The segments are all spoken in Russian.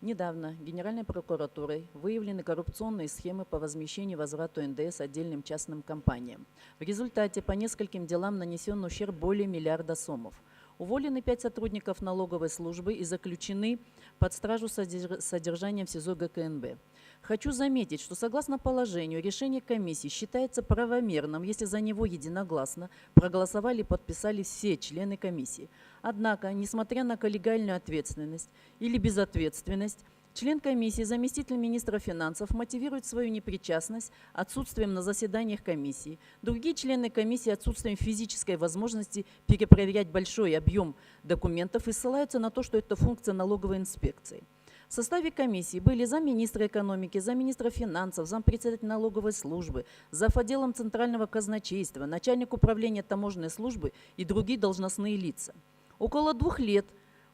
Недавно Генеральной прокуратурой выявлены коррупционные схемы по возмещению и возврату НДС отдельным частным компаниям. В результате по нескольким делам нанесен ущерб более миллиарда сомов. Уволены 5 сотрудников налоговой службы и заключены под стражу содержанием в СИЗО ГКНБ. Хочу заметить, что согласно положению решение комиссии считается правомерным, если за него единогласно проголосовали и подписали все члены комиссии. Однако, несмотря на коллегиальную ответственность или безответственность, член комиссии, заместитель министра финансов мотивирует свою непричастность отсутствием на заседаниях комиссии. Другие члены комиссии отсутствием физической возможности перепроверять большой объем документов и ссылаются на то, что это функция налоговой инспекции. В составе комиссии были замминистра экономики, замминистра финансов, зампредседатель налоговой службы, зав. Отделом Центрального казначейства, начальник управления таможенной службы и другие должностные лица. Около 2 лет,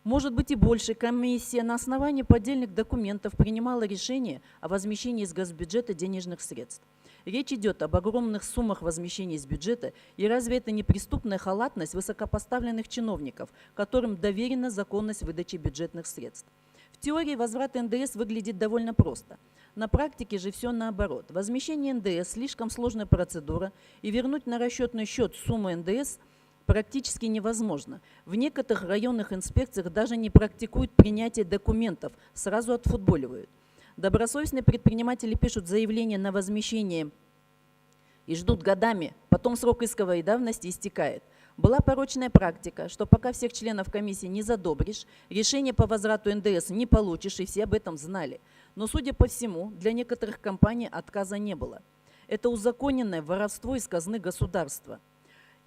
может быть и больше, комиссия на основании поддельных документов принимала решение о возмещении из госбюджета денежных средств. Речь идет об огромных суммах возмещения из бюджета, и разве это не преступная халатность высокопоставленных чиновников, которым доверена законность выдачи бюджетных средств? В теории возврат НДС выглядит довольно просто. На практике же все наоборот. Возмещение НДС – слишком сложная процедура, и вернуть на расчетный счет сумму НДС практически невозможно. В некоторых районных инспекциях даже не практикуют принятие документов, сразу отфутболивают. Добросовестные предприниматели пишут заявление на возмещение и ждут годами, потом срок исковой давности истекает. Была порочная практика, что пока всех членов комиссии не задобришь, решение по возврату НДС не получишь, и все об этом знали. Но, судя по всему, для некоторых компаний отказа не было. Это узаконенное воровство из казны государства.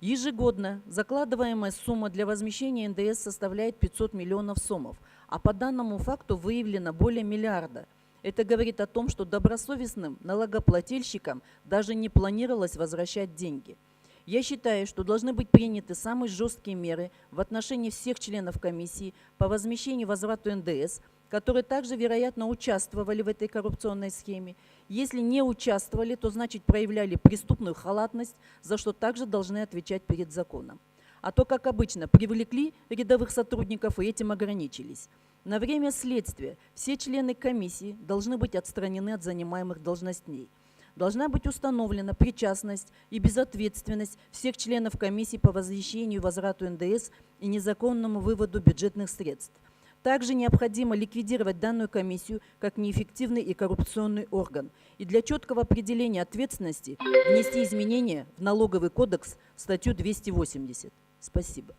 Ежегодно закладываемая сумма для возмещения НДС составляет 500 миллионов сомов, а по данному факту выявлено более миллиарда. Это говорит о том, что добросовестным налогоплательщикам даже не планировалось возвращать деньги. Я считаю, что должны быть приняты самые жесткие меры в отношении всех членов комиссии по возмещению и возврату НДС, которые также, вероятно, участвовали в этой коррупционной схеме. Если не участвовали, то значит проявляли преступную халатность, за что также должны отвечать перед законом. А то, как обычно, привлекли рядовых сотрудников и этим ограничились. На время следствия все члены комиссии должны быть отстранены от занимаемых должностей. Должна быть установлена причастность и безответственность всех членов комиссии по возмещению и возврату НДС и незаконному выводу бюджетных средств. Также необходимо ликвидировать данную комиссию как неэффективный и коррупционный орган. И для четкого определения ответственности внести изменения в налоговый кодекс в статью 280. Спасибо.